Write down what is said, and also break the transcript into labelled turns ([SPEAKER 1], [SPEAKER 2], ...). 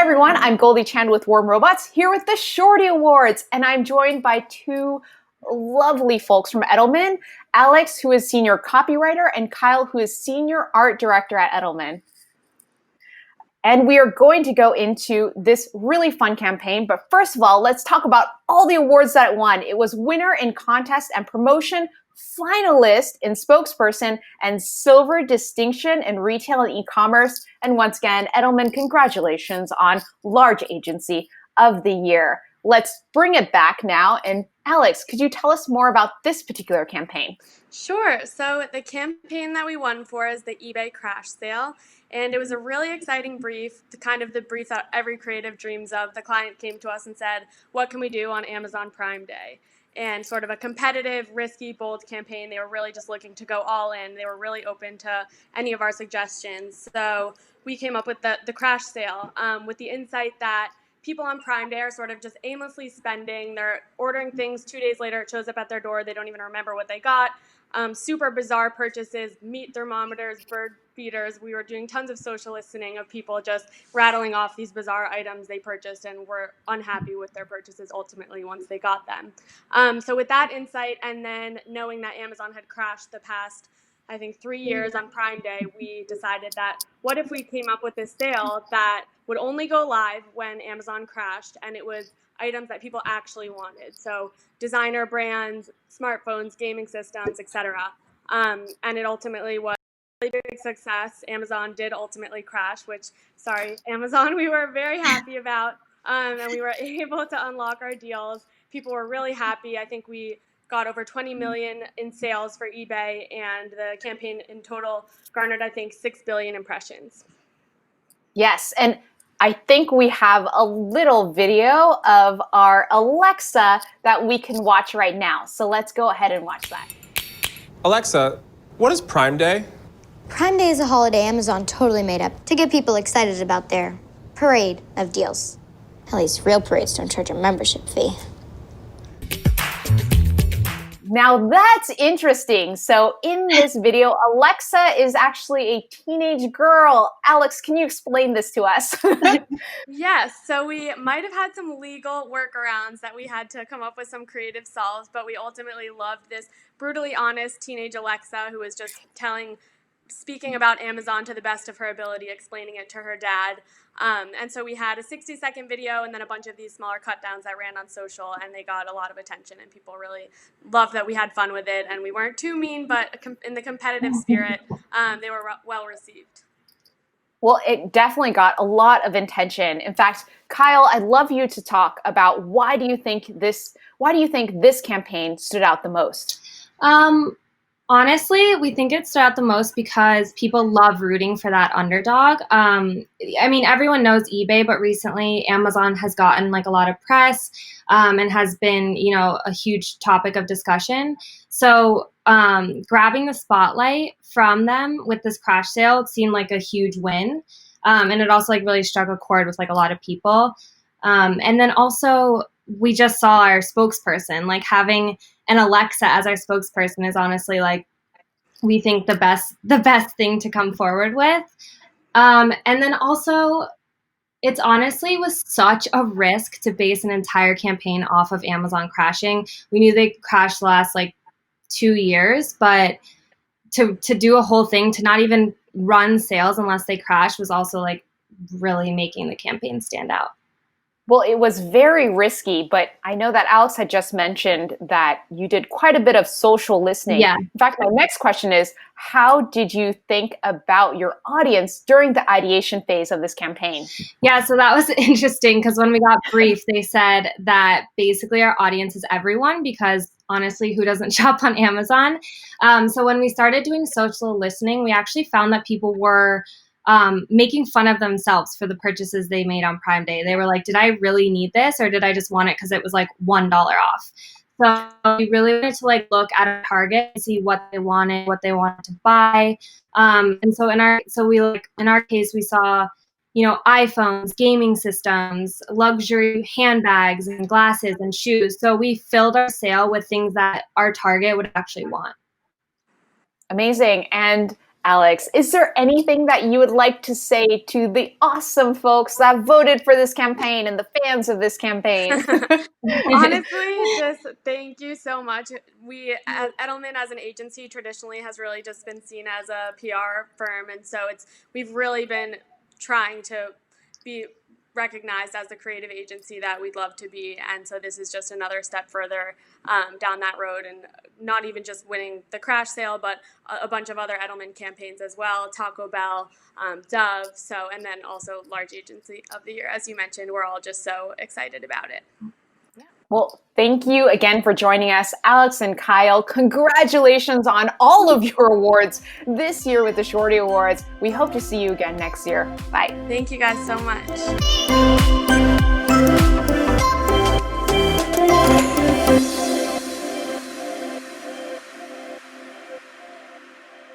[SPEAKER 1] everyone, I'm Goldie Chan with Warm Robots here with the Shorty Awards, and I'm joined by two lovely folks from Edelman, Alex, who is senior copywriter, and Kyle, who is senior art director at Edelman. And we are going to go into this really fun campaign, but first of all, let's talk about all the awards that it won. It was winner in contest and promotion, finalist in spokesperson, and silver distinction in retail and e-commerce. And once again, Edelman, congratulations on Large Agency of the Year. Let's bring it back now. And Alex, could you tell us more about this particular campaign?
[SPEAKER 2] Sure. So the campaign that we won for is the eBay crash sale. And it was a really exciting brief, the brief that every creative dreams of. The client came to us and said, what can we do on Amazon Prime Day? And sort of a competitive, risky, bold campaign. They were really just looking to go all in. They were really open to any of our suggestions. So we came up with the crash sale with the insight that people on Prime Day are sort of just aimlessly spending. They're ordering things 2 days later, it shows up at their door. They don't even remember what they got. Super bizarre purchases, meat thermometers, bird feeders. We were doing tons of social listening of people just rattling off these bizarre items they purchased and were unhappy with their purchases ultimately once they got them. So with that insight, and then knowing that Amazon had crashed the past, I think, 3 years on Prime Day, we decided that what if we came up with this sale that would only go live when Amazon crashed, and it was items that people actually wanted. So designer brands, smartphones, gaming systems, etc. And it ultimately was a really big success. Amazon did ultimately crash, which, sorry, Amazon, we were very happy about. And we were able to unlock our deals. People were really happy. I think we got over 20 million in sales for eBay, and the campaign in total garnered, I think, 6 billion impressions.
[SPEAKER 1] Yes, and I think we have a little video of our Alexa that we can watch right now. So let's go ahead and watch that.
[SPEAKER 3] Alexa, what is Prime Day?
[SPEAKER 4] Prime Day is a holiday Amazon totally made up to get people excited about their parade of deals. At least real parades don't charge a membership fee.
[SPEAKER 1] Now that's interesting. So in this video, Alexa is actually a teenage girl. Alex, can you explain this to us?
[SPEAKER 2] Yes, so we might have had some legal workarounds that we had to come up with some creative solves, but we ultimately loved this brutally honest teenage Alexa who was just speaking about Amazon to the best of her ability, explaining it to her dad. And so we had a 60-second video and then a bunch of these smaller cut downs that ran on social, and they got a lot of attention, and people really loved that we had fun with it, and we weren't too mean, but in the competitive spirit, they were well received.
[SPEAKER 1] Well, it definitely got a lot of attention. In fact, Kyle, I'd love you to talk about why do you think this campaign stood out the most?
[SPEAKER 5] Honestly, we think it stood out the most because people love rooting for that underdog. I mean, everyone knows eBay, but recently Amazon has gotten like a lot of press and has been, a huge topic of discussion. So grabbing the spotlight from them with this crash sale seemed like a huge win. And it also really struck a chord with a lot of people. And then also we just saw our spokesperson, having an Alexa as our spokesperson is honestly we think the best thing to come forward with. And then also it's honestly was such a risk to base an entire campaign off of Amazon crashing. We knew they crashed the last 2 years, but to do a whole thing, to not even run sales unless they crash was also really making the campaign stand out.
[SPEAKER 1] Well, it was very risky, but I know that Alex had just mentioned that you did quite a bit of social listening.
[SPEAKER 5] Yeah.
[SPEAKER 1] In fact, my next question is, how did you think about your audience during the ideation phase of this campaign?
[SPEAKER 5] Yeah, so that was interesting because when we got briefed, they said that basically our audience is everyone because honestly, who doesn't shop on Amazon? So when we started doing social listening, we actually found that people were making fun of themselves for the purchases they made on Prime Day. They were like, did I really need this, or did I just want it because it was $1 off? So we really wanted to look at a target and see what they wanted to buy. And so in our case, we saw, iPhones, gaming systems, luxury handbags and glasses and shoes. So we filled our sale with things that our target would actually want.
[SPEAKER 1] Amazing. And Alex, is there anything that you would like to say to the awesome folks that voted for this campaign and the fans of this campaign?
[SPEAKER 2] Honestly, just thank you so much. We, at Edelman as an agency, traditionally has really just been seen as a PR firm, and so we've really been trying to be recognized as the creative agency that we'd love to be, and so this is just another step further down that road, and not even just winning the crash sale, but a bunch of other Edelman campaigns as well, Taco Bell, Dove, so, and then also Large Agency of the Year. As you mentioned, we're all just so excited about it.
[SPEAKER 1] Well, thank you again for joining us, Alex and Kyle. Congratulations on all of your awards this year with the Shorty Awards. We hope to see you again next year. Bye.
[SPEAKER 2] Thank you guys so much.